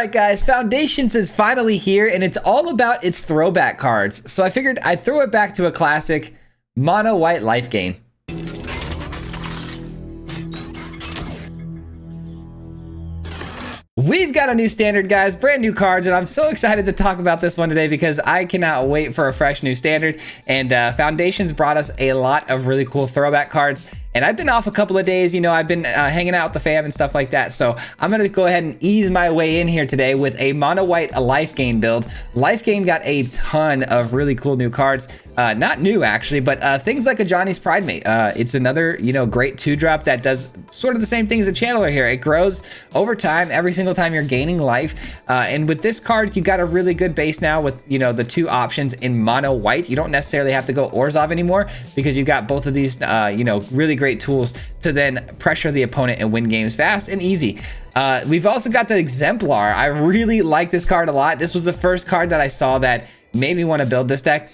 Alright guys, Foundations is finally here and it's all about its throwback cards. So I figured I'd throw it back to a classic mono white life gain. We've got a new standard, guys, brand new cards, and I'm so excited to talk about this one today because I cannot wait for a fresh new standard. And Foundations brought us a lot of really cool throwback cards. And I've been off a couple of days, you know, I've been hanging out with the fam and stuff like that. So I'm gonna go ahead and ease my way in here today with a mono white life gain build. Life gain got a ton of really cool new cards. Not new actually, but things like a Johnny's Pride Mate. It's another, you know, great 2-drop that does sort of the same thing as a Channeler here. It grows over time, every single time you're gaining life. And with this card, you got a really good base now with, you know, the 2 options in mono white. You don't necessarily have to go Orzhov anymore because you got both of these, you know, really great tools to then pressure the opponent and win games fast and easy. We've also got the Exemplar. I really like this card a lot. This was the first card that I saw that made me want to build this deck.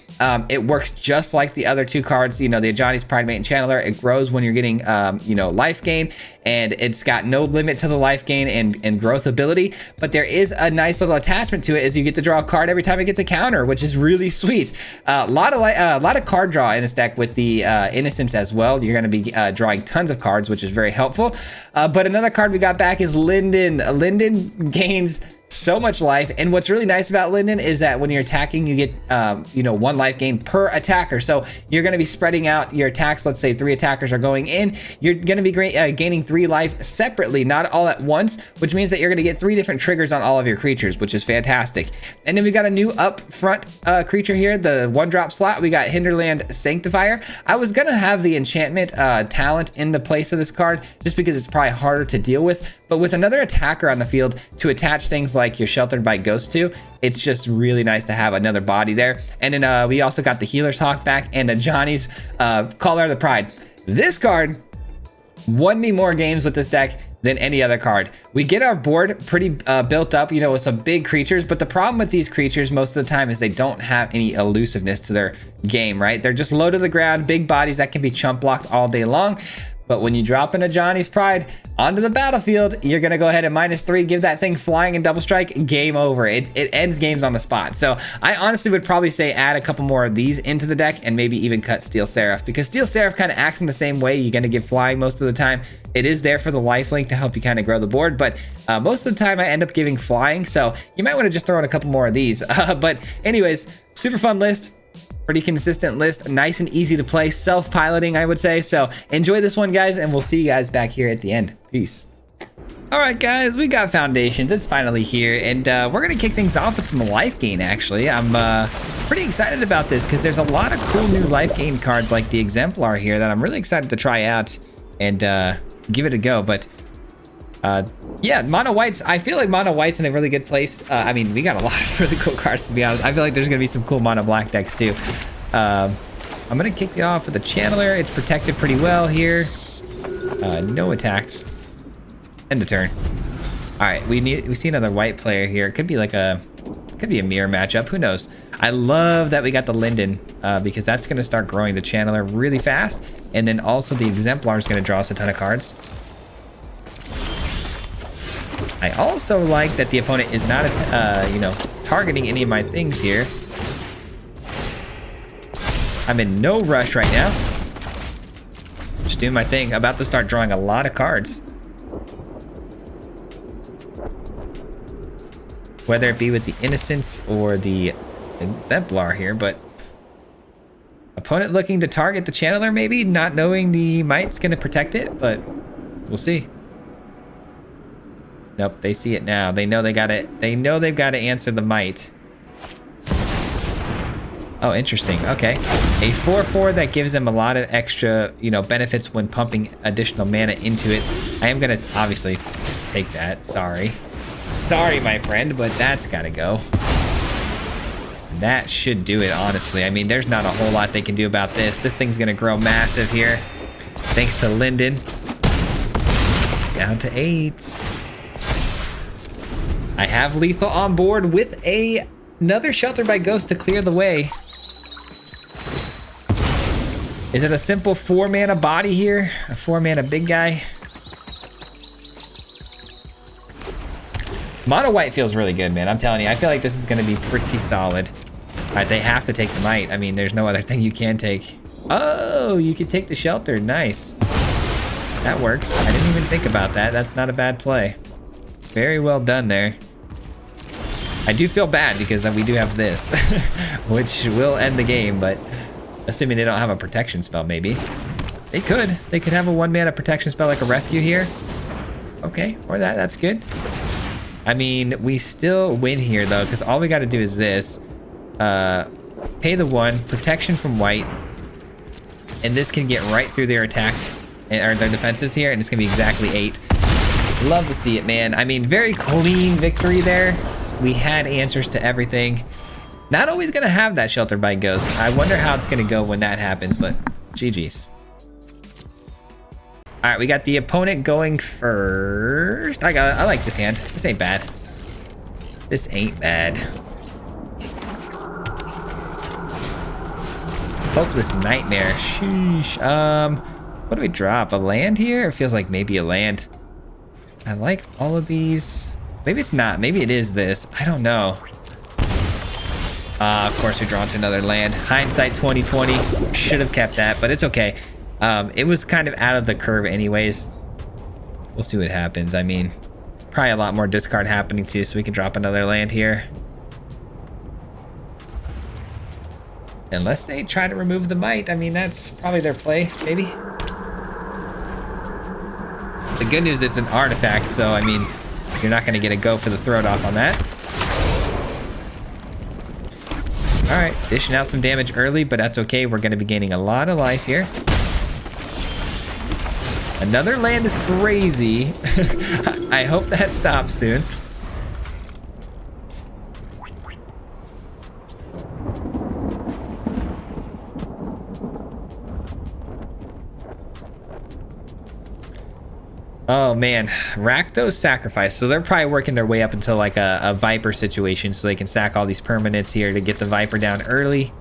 It works just like the other 2 cards, you know, the Johnny's Pride Mate and Channeler. It grows when you're getting, you know, life gain, and it's got no limit to the life gain and growth ability. But there is a nice little attachment to it, as you get to draw a card every time it gets a counter, which is really sweet. A lot of card draw in this deck with the Innocence as well. You're going to be drawing tons of cards, which is very helpful. But another card we got back is Linden. Linden gains so much life, and what's really nice about Linden is that when you're attacking, you get you know, 1 life gain per attacker. So you're going to be spreading out your attacks. Let's say 3 attackers are going in, you're going to be gaining 3 life separately, not all at once, which means that you're going to get 3 different triggers on all of your creatures, which is fantastic. And then we got a new up front creature here, the 1-drop slot. We got Hinterland Sanctifier. I was going to have the enchantment talent in the place of this card just because it's probably harder to deal with, but with another attacker on the field to attach things like you're Sheltered by Ghost to, it's just really nice to have another body there. And then we also got the Healer's Hawk back and a Johnny's Caller of the Pride. This card won me more games with this deck than any other card. We get our board pretty built up, you know, with some big creatures, but the problem with these creatures most of the time is they don't have any elusiveness to their game, right? They're just low to the ground, big bodies that can be chump blocked all day long. But when you drop in a Johnny's Pride onto the battlefield, you're going to go ahead and -3, give that thing flying and double strike, game over. It ends games on the spot. So I honestly would probably say add a couple more of these into the deck and maybe even cut Steel Seraph, because Steel Seraph kind of acts in the same way. You're going to give flying most of the time. It is there for the lifelink to help you kind of grow the board, but most of the time I end up giving flying. So you might want to just throw in a couple more of these. But anyways, super fun list. Pretty consistent list, nice and easy to play, self-piloting, I would say. So enjoy this one, guys, and we'll see you guys back here at the end. Peace. All right, guys, we got Foundations. It's finally here, and we're gonna kick things off with some life gain. Actually, I'm pretty excited about this because there's a lot of cool new life gain cards like the Exemplar here that I'm really excited to try out and give it a go. But yeah, mono whites, I feel like mono white's in a really good place. I mean, we got a lot of really cool cards, to be honest. I feel like there's gonna be some cool mono black decks too. I'm gonna kick it off with a Channeler. It's protected pretty well here. No attacks. End the turn. All right, we see another white player here. It could be like a mirror matchup. Who knows? I love that we got the Linden because that's gonna start growing the Channeler really fast, and then also the Exemplar is gonna draw us a ton of cards. I also like that the opponent is not, you know, targeting any of my things here. I'm in no rush right now. Just doing my thing. About to start drawing a lot of cards. Whether it be with the Innocence or the Exemplar here, but opponent looking to target the Channeler maybe, not knowing the Might's gonna protect it, but we'll see. Nope, they see it now. They know they got it. They know they've got to answer the Might. Oh, interesting. Okay. A 4/4 that gives them a lot of extra, you know, benefits when pumping additional mana into it. I am going to obviously take that. Sorry. Sorry, my friend, but that's got to go. That should do it, honestly. I mean, there's not a whole lot they can do about this. This thing's going to grow massive here. Thanks to Linden. Down to 8. I have lethal on board with another Sheltered by Ghost to clear the way. Is it a simple 4-mana body here? A 4-mana big guy? Mono white feels really good, man. I'm telling you, I feel like this is going to be pretty solid. All right, they have to take the might. I mean, there's no other thing you can take. Oh, you can take the shelter. Nice. That works. I didn't even think about that. That's not a bad play. Very well done there. I do feel bad because we do have this, which will end the game, but assuming they don't have a protection spell, maybe. They could. They could have a 1-mana protection spell like a rescue here. Okay, or that's good. I mean, we still win here, though, because all we got to do is this. Pay the 1, protection from white, and this can get right through their attacks, or their defenses here, and it's going to be exactly 8. Love to see it, man. I mean, very clean victory there. We had answers to everything. Not always going to have that Shelter by Ghost. I wonder how it's going to go when that happens, but GG's. All right, we got the opponent going first. I like this hand. This ain't bad. This ain't bad. Hopeless Nightmare. Sheesh. What do we drop? A land here? It feels like maybe a land. I like all of these. Maybe it's not. Maybe it is this. I don't know. Of course, we draw into another land. Hindsight 2020. Should have kept that, but it's okay. It was kind of out of the curve anyways. We'll see what happens. I mean, probably a lot more discard happening too, so we can drop another land here. Unless they try to remove the might. I mean, that's probably their play, maybe. The good news, it's an artifact, so I mean, you're not going to get a go for the throat off on that. All right, dishing out some damage early, but that's okay. We're going to be gaining a lot of life here. Another land is crazy. I hope that stops soon. Oh man, Rakdos sacrifice. So they're probably working their way up until like a Viper situation so they can sack all these permanents here to get the Viper down early.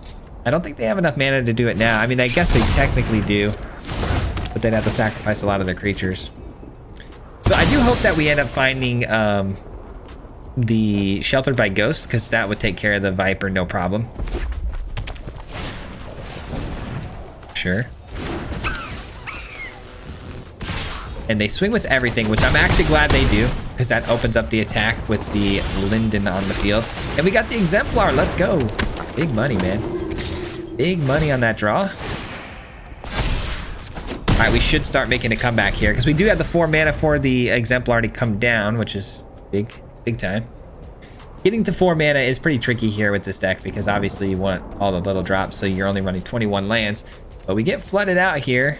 I don't think they have enough mana to do it now. I mean, I guess they technically do, but they'd have to sacrifice a lot of their creatures. So I do hope that we end up finding the Sheltered by Ghost, because that would take care of the Viper no problem. Sure. And they swing with everything, which I'm actually glad they do, because that opens up the attack with the Linden on the field. And we got the Exemplar. Let's go. Big money, man. Big money on that draw. All right, we should start making a comeback here, because we do have the 4 mana for the Exemplar to come down, which is big time. Getting to 4 mana is pretty tricky here with this deck, because obviously you want all the little drops, so you're only running 21 lands. But we get flooded out here.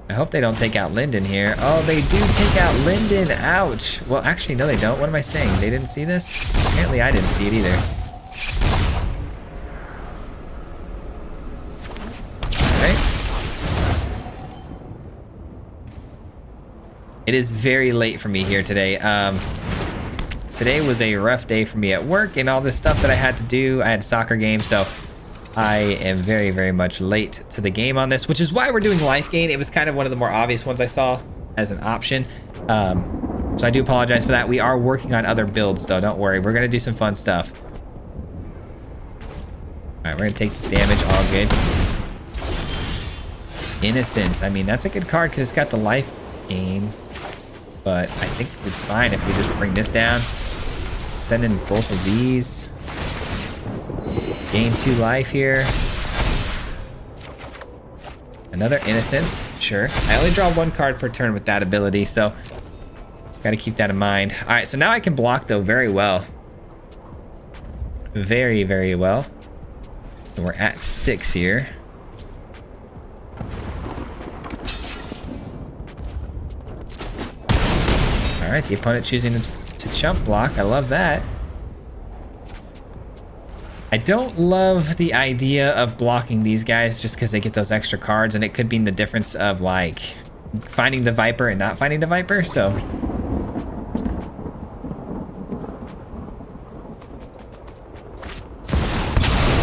I hope they don't take out Linden here. Oh, they do take out Linden. Ouch. Well, actually, no, they don't. What am I saying? They didn't see this? Apparently, I didn't see it either. All right. It is very late for me here today. Today was a rough day for me at work and all this stuff that I had to do. I had a soccer game, so I am very, very much late to the game on this, which is why we're doing life gain. It was kind of one of the more obvious ones I saw as an option. So I do apologize for that. We are working on other builds, though. Don't worry. We're going to do some fun stuff. All right, we're going to take this damage. All good. Innocence. I mean, that's a good card because it's got the life gain. But I think it's fine if we just bring this down. Send in both of these. Gain 2 life here. Another Innocence, sure. I only draw 1 card per turn with that ability, so got to keep that in mind. All right, so now I can block, though, very well. Very, very well. And we're at 6 here. All right, the opponent choosing to chump block. I love that. I don't love the idea of blocking these guys just because they get those extra cards, and it could mean the difference of like finding the Viper and not finding the Viper, so.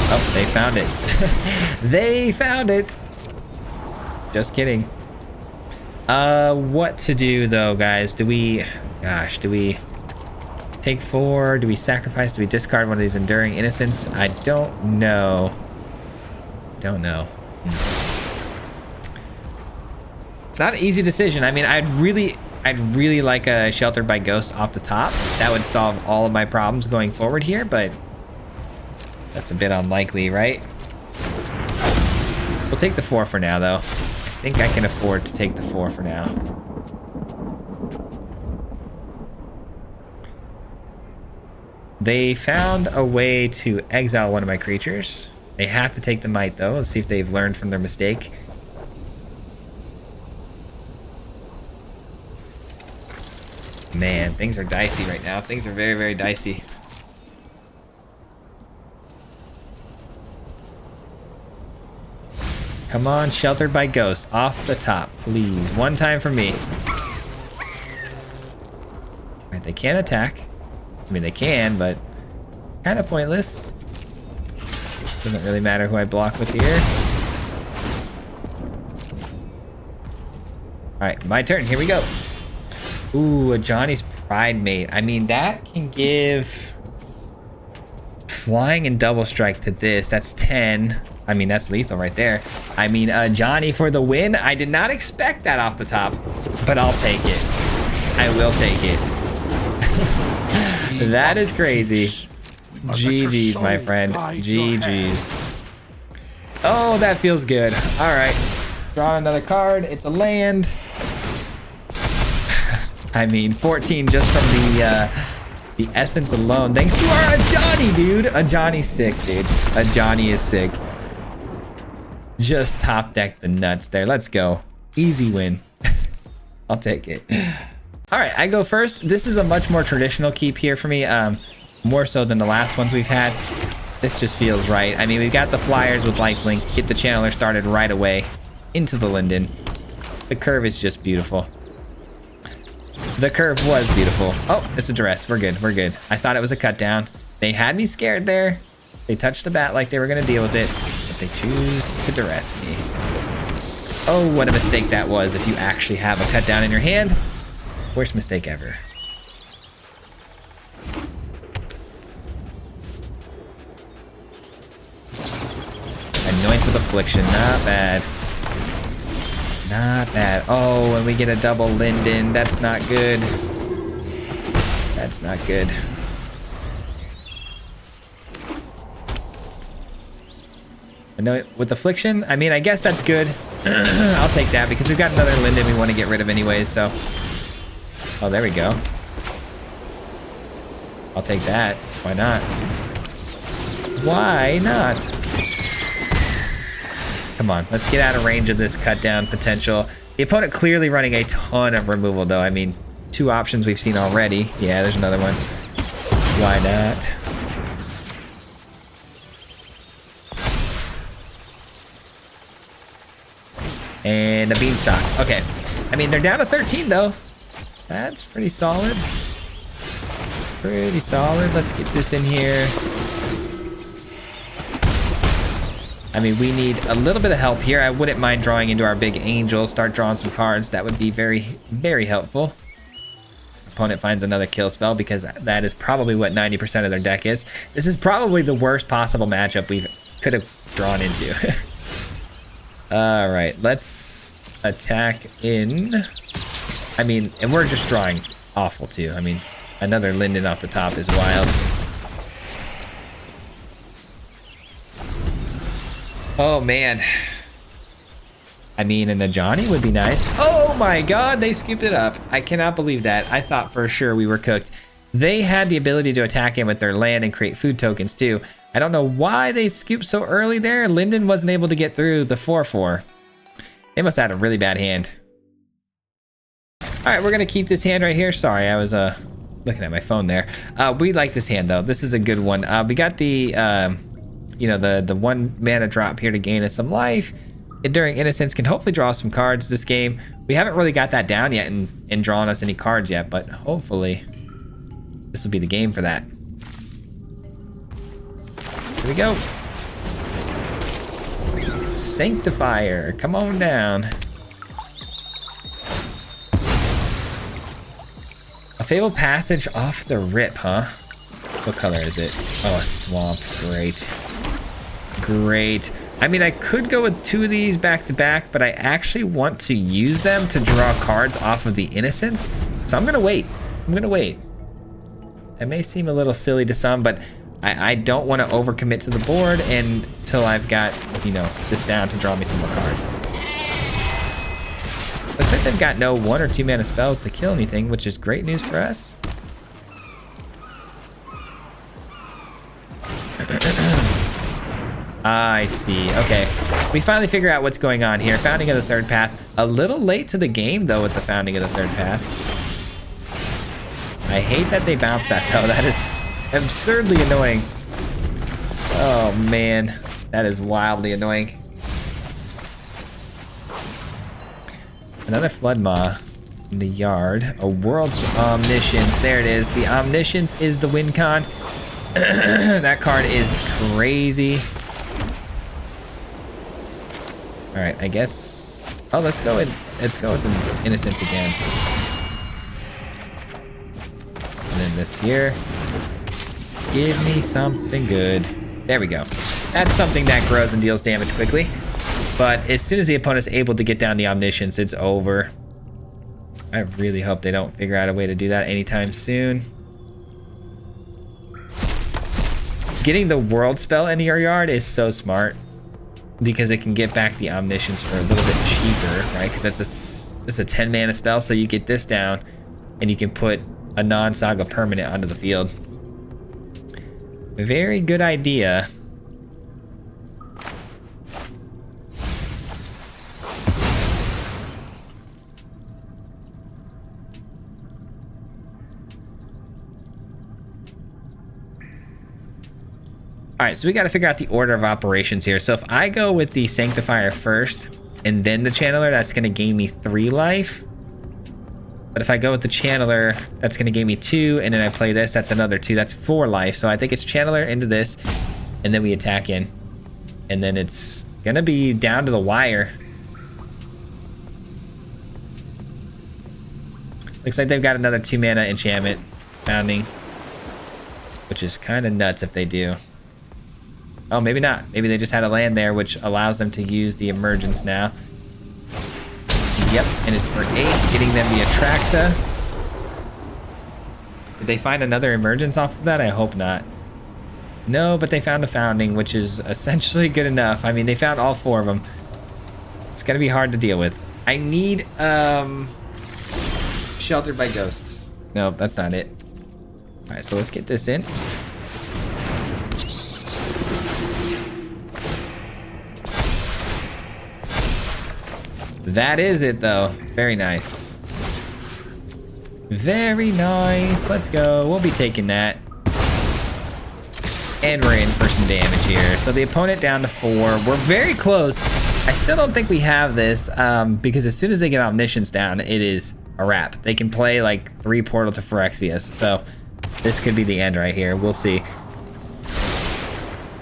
Oh, they found it. They found it. Just kidding. What to do though, guys? Do we take 4? Do we sacrifice? Do we discard one of these Enduring Innocence? I don't know. It's not an easy decision. I mean, I'd really like a Sheltered by Ghosts off the top. That would solve all of my problems going forward here, but that's a bit unlikely, right? We'll take the 4 for now, though. I think I can afford to take the 4 for now. They found a way to exile one of my creatures. They have to take the Might, though. Let's see if they've learned from their mistake. Man, things are dicey right now. Things are very, very dicey. Come on, Sheltered by Ghosts. Off the top, please. One time for me. Alright, they can't attack. I mean, they can, but kind of pointless. Doesn't really matter who I block with here. Alright, my turn. Here we go. Ooh, a Johnny's Pride Mate. I mean, that can give flying and double strike to this. That's 10. I mean, that's lethal right there. I mean, Johnny for the win. I did not expect that off the top, but I'll take it. I will take it. That is crazy. GG's, my friend. GG's. Oh, that feels good. All right. Draw another card. It's a land. I mean, 14 just from the essence alone. Thanks to our Ajani, dude. Ajani's sick, dude. Ajani is sick. Just top deck the nuts there. Let's go. Easy win. I'll take it. All right, I go first. This is a much more traditional keep here for me, more so than the last ones we've had. This just feels right. I mean, we've got the flyers with lifelink. Get the channeler started right away into the Linden. The curve is just beautiful. The curve was beautiful. Oh, it's a duress. We're good. We're good. I thought it was a cut down. They had me scared there. They touched the bat like they were going to deal with it, but they choose to duress me. Oh, what a mistake that was if you actually have a cut down in your hand. Worst mistake ever. Anoint with Affliction. Not bad. Not bad. Oh, and we get a double Linden. That's not good. That's not good. Anoint with Affliction. I mean, I guess that's good. I'll take that because we've got another Linden we want to get rid of anyways, so. Oh, there we go. I'll take that. Why not? Why not? Come on, let's get out of range of this cut down potential. The opponent clearly running a ton of removal though. I mean, 2 options we've seen already. Yeah, there's another one. Why not? And a Beanstalk. Okay. I mean, they're down to 13 though. That's pretty solid. Pretty solid. Let's get this in here. I mean, we need a little bit of help here. I wouldn't mind drawing into our big angel, start drawing some cards. That would be very, very helpful. Opponent finds another kill spell because that is probably what 90% of their deck is. This is probably the worst possible matchup we could have drawn into. All right, let's attack in. I mean, and we're just drawing awful too. I mean, another Linden off the top is wild. Oh man. I mean, an Ajani would be nice. Oh my god, they scooped it up. I cannot believe that. I thought for sure we were cooked. They had the ability to attack in with their land and create food tokens too. I don't know why they scooped so early there. Linden wasn't able to get through the 4/4. They must have had a really bad hand. All right, we're gonna keep this hand right here. Sorry, I was looking at my phone there. We like this hand though. This is a good one. We got the you know, the 1 mana drop here to gain us some life. Enduring Innocence can hopefully draw some cards this game. We haven't really got that down yet and drawn us any cards yet, but hopefully this will be the game for that. Here we go. Sanctifier, come on down. Fabled Passage off the rip, huh? What color is it? Oh, a swamp. Great. Great. I mean, I could go with 2 of these back to back, but I actually want to use them to draw cards off of the Innocence. So I'm going to wait. I'm going to wait. It may seem a little silly to some, but I don't want to overcommit to the board until I've got, you know, this down to draw me some more cards. Looks like they've got no 1 or 2 mana spells to kill anything, which is great news for us. I see. Okay. We finally figure out what's going on here. Founding of the Third Path. A little late to the game, though, with the Founding of the Third Path. I hate that they bounced that, though. That is absurdly annoying. Oh, man. That is wildly annoying. Another Flood Maw in the yard. A World's Omniscience. There it is. The Omniscience is the win con. That card is crazy. All right, I guess. Oh, let's go with an Innocence again. And then this here. Give me something good. There we go. That's something that grows and deals damage quickly. But as soon as the opponent's able to get down the Omniscience, it's over. I really hope they don't figure out a way to do that anytime soon. Getting the World spell into your yard is so smart because it can get back the Omniscience for a little bit cheaper, right? Because that's a 10 mana spell, so you get this down and you can put a non-saga permanent onto the field. Very good idea. All right, so we got to figure out the order of operations here. So if I go with the Sanctifier first and then the Channeler, that's going to gain me 3 life. But if I go with the Channeler, that's going to gain me 2, and then I play this, that's another 2. That's 4 life. So I think it's Channeler into this, and then we attack in. And then it's going to be down to the wire. Looks like they've got another 2 mana enchantment founding, which is kind of nuts if they do. Oh, maybe not. Maybe they just had a land there, which allows them to use the Emergence now. Yep, and it's for 8, getting them the Atraxa. Did they find another Emergence off of that? I hope not. No, but they found a Founding, which is essentially good enough. I mean, they found all 4 of them. It's gonna be hard to deal with. I need, Sheltered by Ghosts. No, that's not it. All right, so let's get this in. That is it, though. Very nice. Very nice. Let's go. We'll be taking that. And we're in for some damage here. So the opponent down to 4. We're very close. I still don't think we have this because as soon as they get Omniscience down, it is a wrap. They can play like 3 Portal to Phyrexias. So this could be the end right here. We'll see.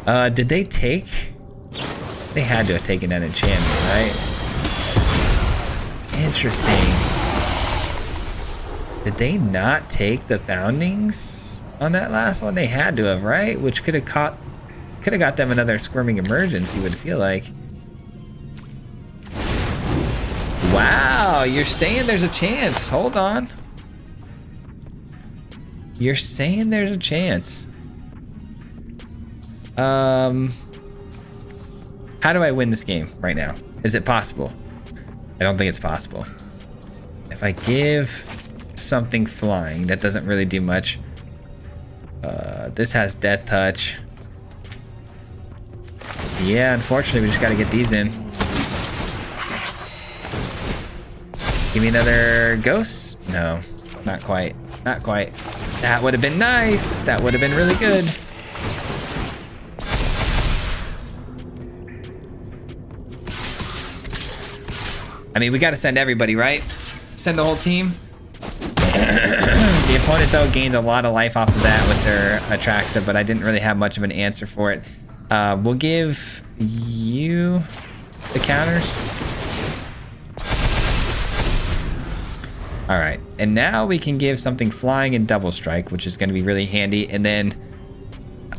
Did they take? They had to have taken that enchantment, right? Interesting. Did they not take the Foundings on that last one? They had to have, right? Which could have got them another Squirming Emergence, you would feel like. Wow, you're saying there's a chance. Hold on. You're saying there's a chance. How do I win this game right now? Is it possible? I don't think it's possible. If I give something flying, that doesn't really do much. This has Death Touch. Yeah, unfortunately, we just got to get these in. Give me another Ghost? No, not quite. Not quite. That would have been nice. That would have been really good. I mean, we got to send everybody, right? Send the whole team. The opponent, though, gains a lot of life off of that with their Atraxa, but I didn't really have much of an answer for it. We'll give you the counters. All right, and now we can give something flying and double strike, which is going to be really handy. And then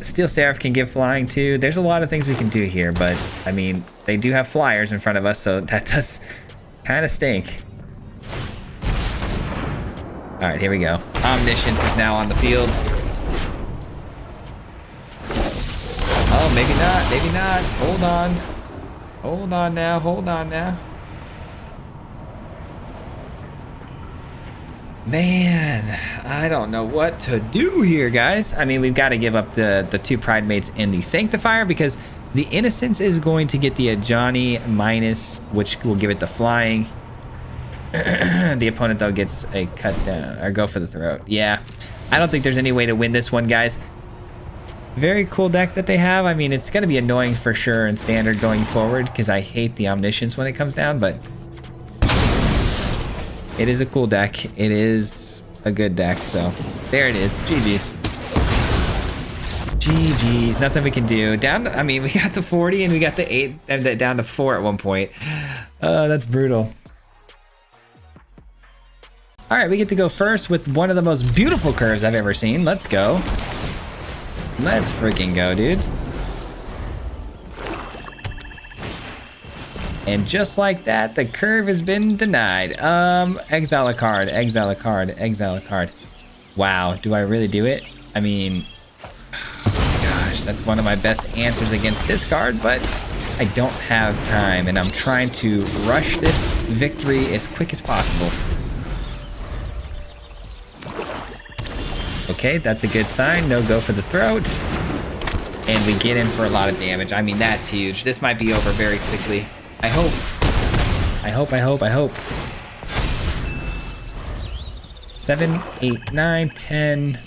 Steel Seraph can give flying too. There's a lot of things we can do here, but I mean, they do have flyers in front of us, so that does kind of stink. All right, here we go. Omniscience is now on the field. Oh, maybe not, maybe not. Hold on. Hold on now, hold on now. Man, I don't know what to do here, guys. I mean, we've got to give up the 2 Pride Mates and the Sanctifier because the Innocence is going to get the Ajani minus, which will give it the flying. The opponent, though, gets a cut down or go for the throat. Yeah, I don't think there's any way to win this one, guys. Very cool deck that they have. I mean, it's going to be annoying for sure in Standard going forward because I hate the Omniscience when it comes down, but it is a cool deck. It is a good deck. So there it is. GG's. GG's. Nothing we can do. Down to, I mean, we got the 40 and we got the 8 and down to 4 at one point. That's brutal. All right, we get to go first with one of the most beautiful curves I've ever seen. Let's go. Let's freaking go, dude. And just like that, the curve has been denied. Exile a card, exile a card, exile a card. Wow, do I really do it? I mean, gosh, that's one of my best answers against this card, but I don't have time, and I'm trying to rush this victory as quick as possible. Okay, that's a good sign. No go for the throat. And we get in for a lot of damage. I mean, that's huge. This might be over very quickly. I hope. I hope, I hope, I hope. 7, 8, 9, 10.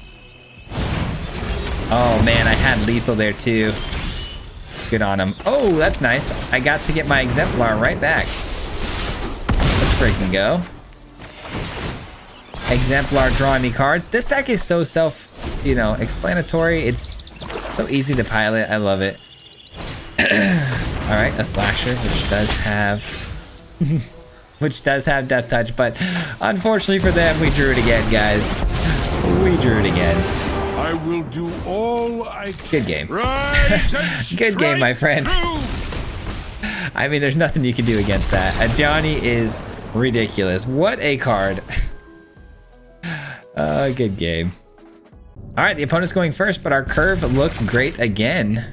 Oh man, I had lethal there too. Good on him. Oh, that's nice. I got to get my Exemplar right back. Let's freaking go. Exemplar drawing me cards. This deck is so explanatory. It's so easy to pilot. I love it. All right, a Slasher, which does have Death Touch, but unfortunately for them, we drew it again, guys. We drew it again. I will do all I can. Good game. Good game, my friend. I mean, there's nothing you can do against that. Ajani is ridiculous. What a card. Good game. All right, the opponent's going first, but our curve looks great again.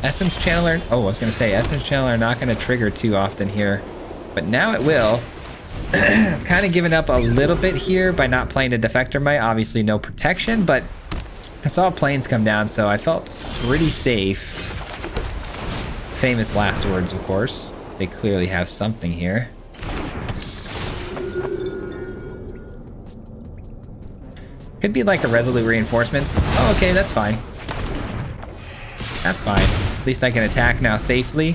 Essence Channeler, I was gonna say Essence Channeler not gonna trigger too often here, but now it will. Kind of giving up a little bit here by not playing a Defector Mite. Obviously no protection, but I saw planes come down, so I felt pretty safe. Famous last words, of course. They clearly have something here. Could be like a Resolute Reinforcements. Oh, okay, that's fine. That's fine. At least I can attack now safely.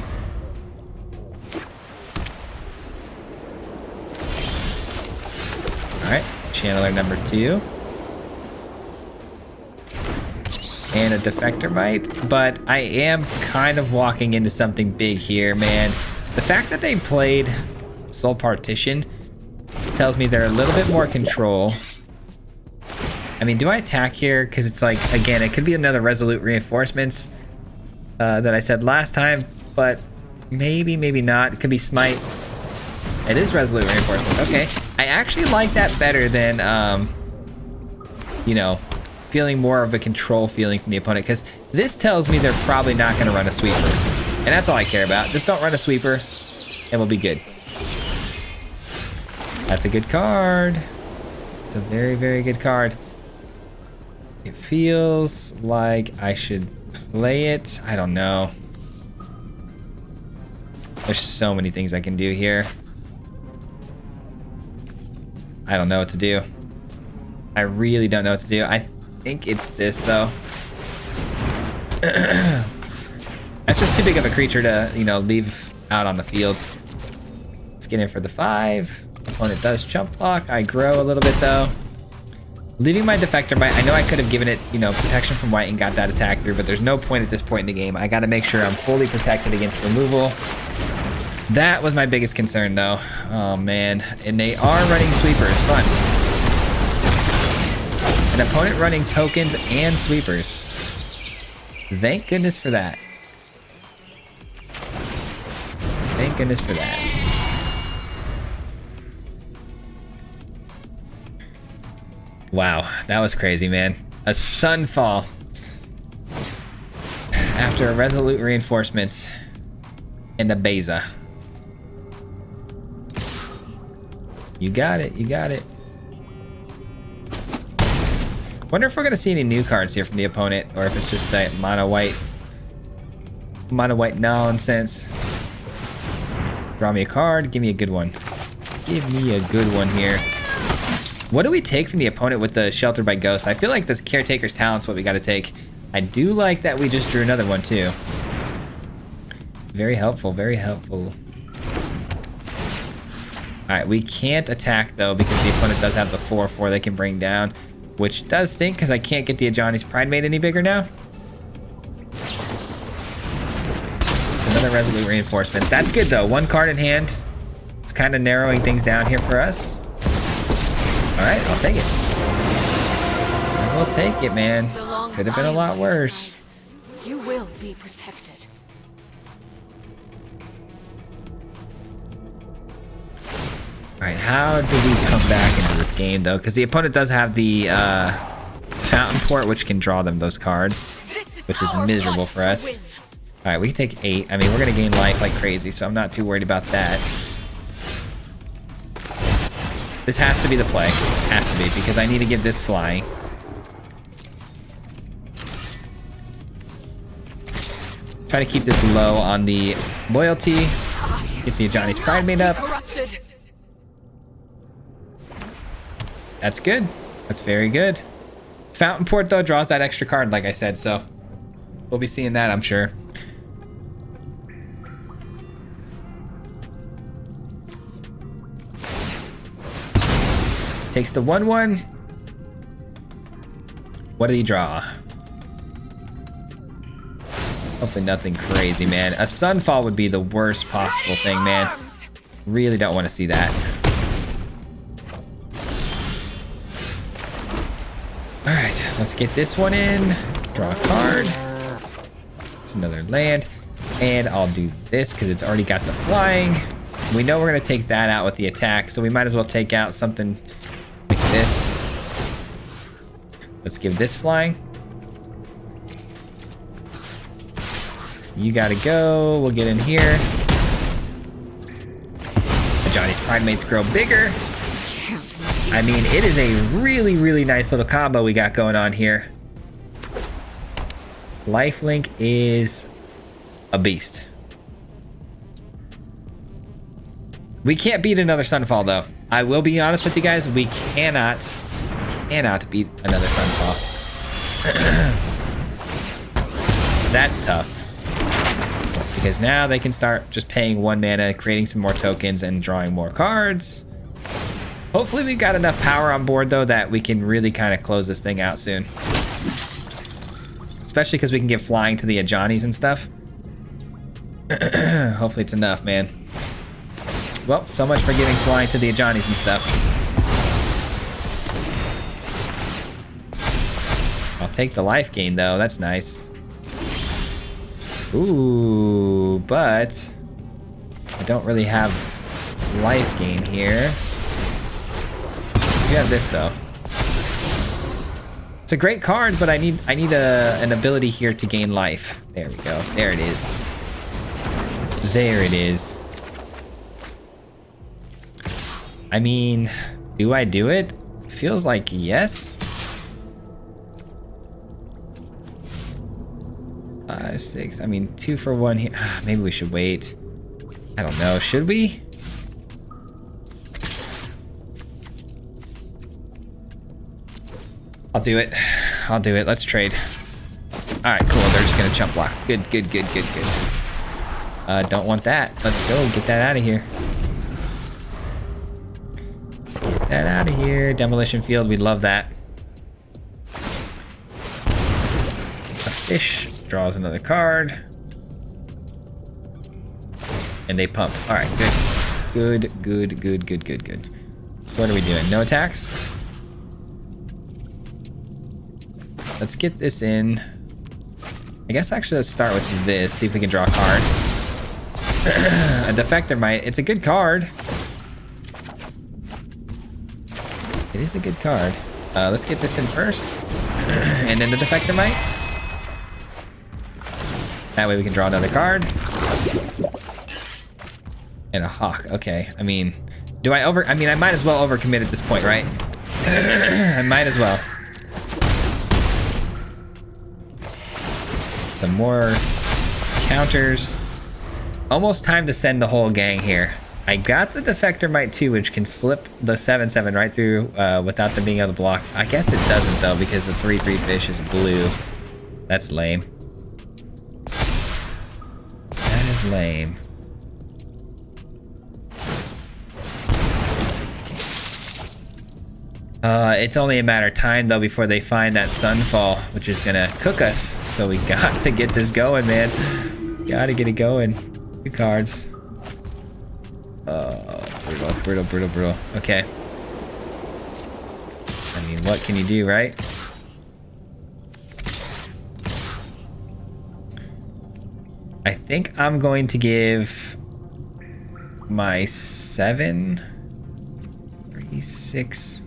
All right, Channeler number 2. And a Defector Mite, but I am kind of walking into something big here, man. The fact that they played Soul Partition tells me they're a little bit more control. I mean, do I attack here? Because it's like, again, it could be another Resolute Reinforcements that I said last time, but maybe, maybe not. It could be Smite. It is Resolute Reinforcements. Okay. I actually like that better than, feeling more of a control feeling from the opponent, because this tells me they're probably not going to run a sweeper. And that's all I care about. Just don't run a sweeper, and we'll be good. That's a good card. It's a very, very good card. It feels like I should play it. I don't know. There's so many things I can do here. I don't know what to do. I really don't know what to do. I think it's this, though. That's just too big of a creature to, leave out on the field. Let's get in for the 5. Opponent does chump block. I grow a little bit, though. Leaving my Defector Mite, I know I could have given it, protection from white and got that attack through, but there's no point at this point in the game. I got to make sure I'm fully protected against removal. That was my biggest concern, though. Oh, man. And they are running sweepers. Fun. An opponent running tokens and sweepers. Thank goodness for that. Thank goodness for that. Wow, that was crazy, man. A Sunfall. After a Resolute Reinforcements and a Beza. You got it, you got it. Wonder if we're gonna see any new cards here from the opponent, or if it's just that mono white nonsense. Draw me a card, give me a good one. Give me a good one here. What do we take from the opponent with the Sheltered by Ghosts? I feel like this Caretaker's Talent's what we gotta take. I do like that we just drew another one too. Very helpful, very helpful. Alright, we can't attack though because the opponent does have the 4/4 they can bring down, which does stink because I can't get the Ajani's Pridemate any bigger now. It's another Resolute Reinforcement. That's good though, one card in hand. It's kind of narrowing things down here for us. Alright, I'll take it. I will take it, man. Could have been a lot worse. You will be protected. Alright, how do we come back into this game though? Because the opponent does have the Fountain Port, which can draw them those cards, which is miserable for us. Alright, we can take 8. I mean, we're going to gain life like crazy, so I'm not too worried about that. This has to be the play. Has to be, because I need to get this flying. Try to keep this low on the loyalty. Get the Ajani's Pridemate up. That's good. That's very good. Fountain Port, though, draws that extra card, like I said, so we'll be seeing that, I'm sure. Takes the 1/1. What did he draw? Hopefully nothing crazy, man. A Sunfall would be the worst possible thing, man. Really don't want to see that. Alright, let's get this one in. Draw a card. It's another land. And I'll do this because it's already got the flying. We know we're going to take that out with the attack, so we might as well take out something like this. Let's give this flying. You gotta go. We'll get in here. Ajani's Pridemates grow bigger. I mean, it is a really, really nice little combo we got going on here. Lifelink is a beast. We can't beat another Sunfall, though. I will be honest with you guys. We cannot beat another Sunfall. That's tough. Because now they can start just paying 1 mana, creating some more tokens, and drawing more cards. Hopefully we've got enough power on board, though, that we can really kind of close this thing out soon. Especially because we can get flying to the Ajani's and stuff. Hopefully it's enough, man. Well, so much for getting flying to the Ajani's and stuff. I'll take the life gain, though. That's nice. Ooh, but I don't really have life gain here. We have this though. It's a great card, but I need an ability here to gain life. There we go. There it is. There it is. I mean, do I do it? Feels like yes. 5, 6. I mean, 2 for 1 here. Maybe we should wait. I don't know. Should we? I'll do it. I'll do it. Let's trade. All right, cool. They're just gonna chump block. Good, good, good, good, good. Don't want that. Let's go. Get that out of here. Get that out of here. Demolition field. We love that. A fish draws another card. And they pump. All right, good. Good. What are we doing? No attacks? Let's get this in. I guess actually let's start with this, see if we can draw a card. A Defector Might. It's a good card. It is a good card. Let's get this in first. And then the Defector Might. That way we can draw another card. And a Hawk. Okay. I mean, I might as well overcommit at this point, right? I might as well. Some more counters. Almost time to send the whole gang here. I got the Defector Might too, which can slip the 7/7 right through without them being able to block. I guess it doesn't though, because the 3/3 fish is blue. That's lame. That is lame. It's only a matter of time though before they find that Sunfall, which is gonna cook us. So we got to get this going, man. Gotta get it going. Good cards. Brutal. Okay. I mean, what can you do, right? I think I'm going to give my 7, 3, 6,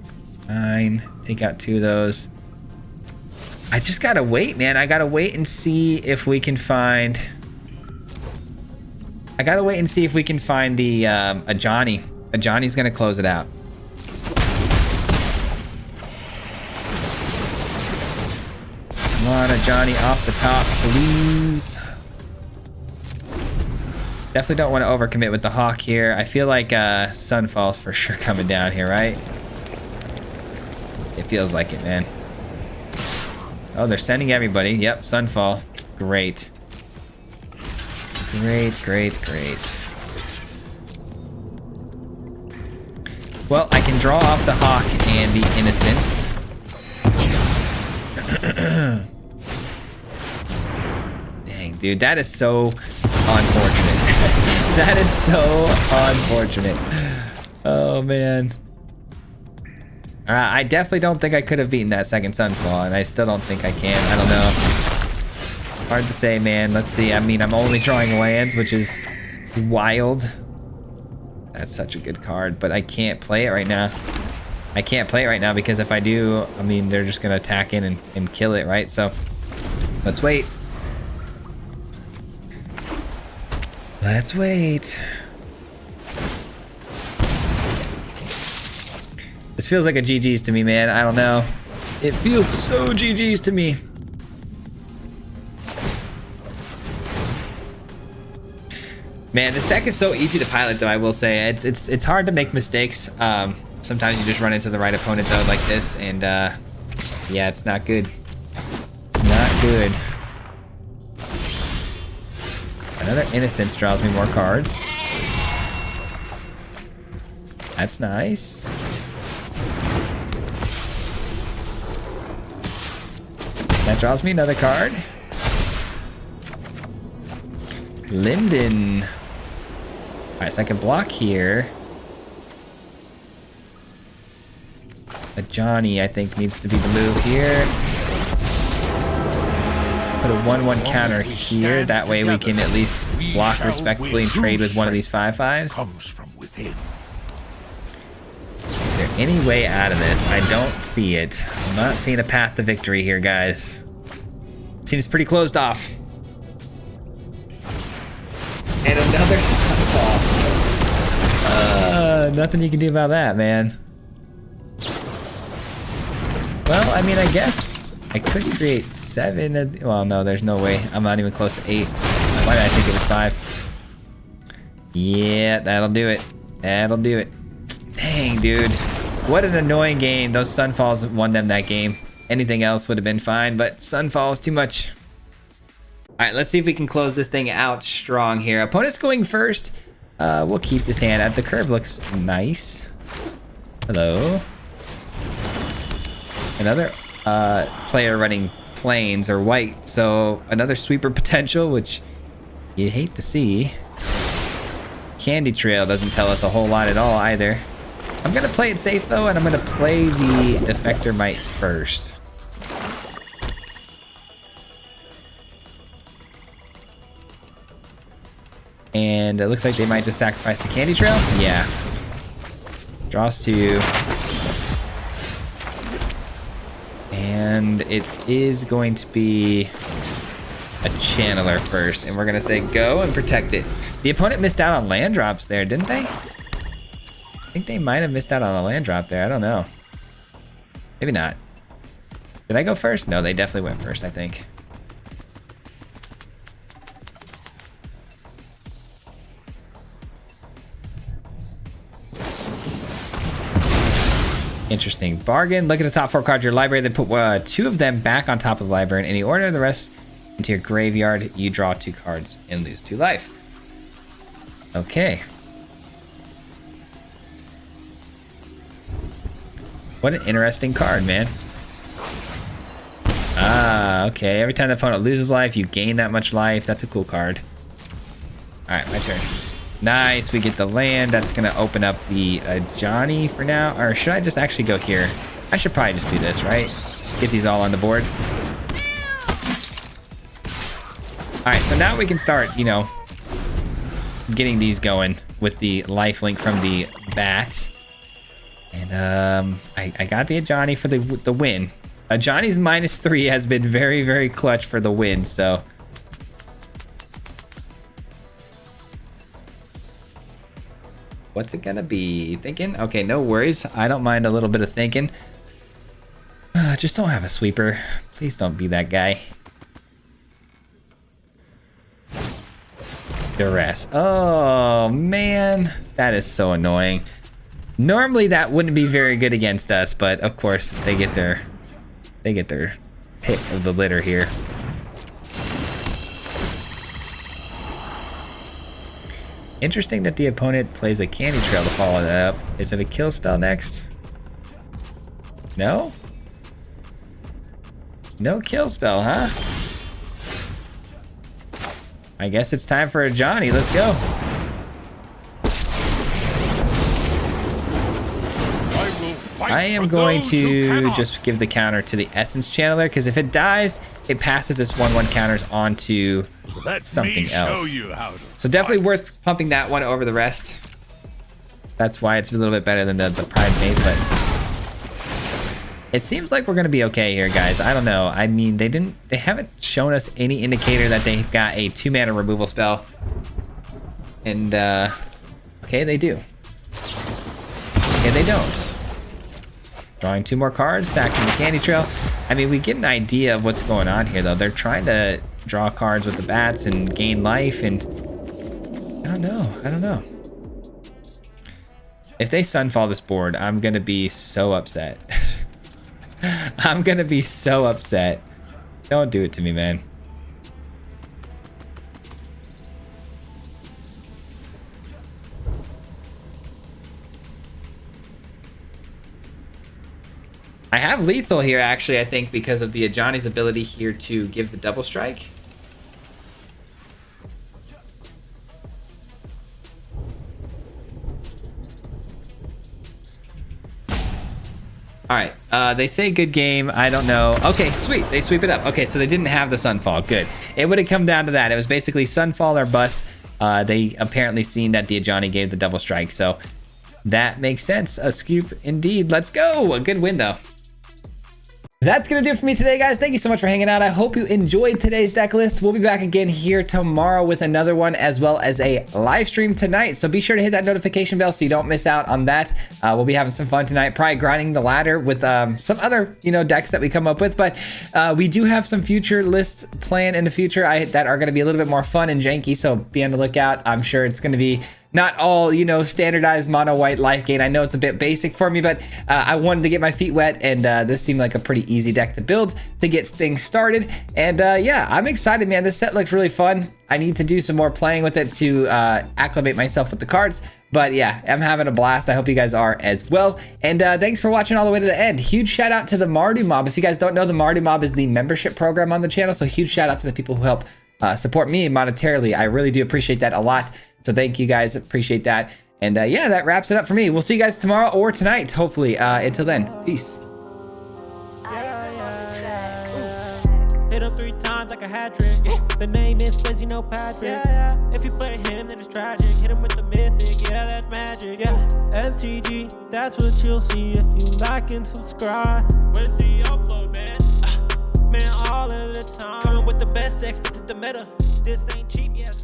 9. Take out 2 of those. I just gotta wait, man. I gotta wait and see if we can find... I gotta wait and see if we can find the a Johnny. A Johnny's gonna close it out. Come on, a Johnny off the top, please. Definitely don't want to overcommit with the Hawk here. I feel like Sunfall's for sure coming down here, right? It feels like it, man. Oh, they're sending everybody. Yep, Sunfall. Great. Great. Well, I can draw off the Hawk and the Innocence. Dang, dude, that is so unfortunate. That is so unfortunate. Oh, man. I definitely don't think I could have beaten that second Sunfall, and I still don't think I can. I don't know. Hard to say, man. Let's see. I mean, I'm only drawing lands, which is wild. That's such a good card, but I can't play it right now. I can't play it right now because if I do, I mean, they're just going to attack in and kill it, right? So, let's wait. Let's wait. This feels like a GG's to me, man. I don't know. It feels so GG's to me. Man, this deck is so easy to pilot, though, I will say. It's hard to make mistakes. Sometimes you just run into the right opponent, though, like this, and yeah, it's not good. It's not good. Another Innocence draws me more cards. That's nice. That draws me another card. Linden. Alright, so I can block here. A Johnny, I think, needs to be the move here. Put a 1/1 counter here. That way we can at least block respectfully and trade with one of these 5/5s. Is there any way out of this? I don't see it. I'm not seeing a path to victory here, guys. Seems pretty closed off. And another Sunfall. Nothing you can do about that, man. Well, I mean, I guess I could create 7. Well, no, there's no way. I'm not even close to 8. Why did I think it was 5? Yeah, that'll do it. That'll do it. Dang, dude. What an annoying game. Those Sunfalls won them that game. Anything else would have been fine, but Sunfall is too much. All right, let's see if we can close this thing out strong here. Opponent's going first. We'll keep this hand. The curve looks nice. Hello. Another player running plains or white, so another sweeper potential, which you hate to see. candy trail doesn't tell us a whole lot at all either. I'm gonna play it safe though, and I'm gonna play the Defector Might first. And it looks like they might just sacrifice the candy trail. Yeah. Draws 2. And it is going to be a channeler first. And we're going to say go and protect it. The opponent missed out on land drops there, didn't they? I think they might have missed out on a land drop there. I don't know. Maybe not. Did I go first? No, they definitely went first, I think. Interesting. Bargain. Look at the top 4 cards of your library. Then put 2 of them back on top of the library in any order. The rest into your graveyard. You draw 2 cards and lose 2 life. Okay. What an interesting card, man. Ah, okay. Every time the opponent loses life, you gain that much life. That's a cool card. All right, my turn. Nice, we get the land. That's gonna open up the Johnny for now. Or should I just actually go here? I should probably just do this, right? Get these all on the board. All right, so now we can start, you know, getting these going with the life link from the bat. And I got the Johnny for the win. Johnny's -3 has been very, very clutch for the win, so. What's it gonna be? Thinking? Okay, no worries. I don't mind a little bit of thinking. Just don't have a sweeper. Please don't be that guy. Duress. Oh, man. That is so annoying. Normally, that wouldn't be very good against us, but of course, they get their pick of the litter here. Interesting that the opponent plays a candy trail to follow that up. Is it a kill spell next? No? No kill spell, huh? I guess it's time for a Johnny. Let's go. I am going to just give the counter to the Essence Channeler, because if it dies, it passes this 1/1 counters onto something else. So definitely worth pumping that one over the rest. That's why it's a little bit better than the Pride Mate, but it seems like we're gonna be okay here, guys. I don't know. I mean, they haven't shown us any indicator that they've got a 2-mana removal spell. And okay, they do. Okay, they don't. Drawing 2 more cards, sacking the candy trail. I mean, we get an idea of what's going on here, though. They're trying to draw cards with the bats and gain life, and I don't know. If they Sunfall this board, I'm gonna be so upset. I'm gonna be so upset. Don't do it to me, man. I have lethal here, actually, I think, because of the Ajani's ability here to give the double strike. All right, they say good game. I don't know. Okay, sweet. They sweep it up. Okay, so they didn't have the Sunfall. Good. It would have come down to that. It was basically Sunfall or bust. They apparently seen that the Ajani gave the double strike, so that makes sense. A scoop indeed. Let's go. A good win, though. That's going to do it for me today, guys. Thank you so much for hanging out. I hope you enjoyed today's deck list. We'll be back again here tomorrow with another one, as well as a live stream tonight. So be sure to hit that notification bell so you don't miss out on that. We'll be having some fun tonight, probably grinding the ladder with some other, decks that we come up with. But we do have some future lists planned in the future that are going to be a little bit more fun and janky. So be on the lookout. I'm sure it's going to be not all, standardized mono white life gain. I know it's a bit basic for me, but I wanted to get my feet wet, and this seemed like a pretty easy deck to build to get things started. And yeah, I'm excited, man. This set looks really fun. I need to do some more playing with it to acclimate myself with the cards. But yeah, I'm having a blast. I hope you guys are as well. And thanks for watching all the way to the end. Huge shout out to the Mardu Mob. If you guys don't know, the Mardu Mob is the membership program on the channel. So huge shout out to the people who help support me monetarily. I really do appreciate that a lot. So thank you guys, appreciate that. And yeah, that wraps it up for me. We'll see you guys tomorrow or tonight, hopefully. Until then, peace. Hit him 3 times like a hat trick. The name is Swayze, no Patrick. If you play him, then it's tragic. Hit him with the mythic, yeah, that's magic. MTG, that's what you'll see if you like and subscribe. With the upload, man. Man, all of the time. Coming with the best decks, this is the meta. This ain't cheap, yes.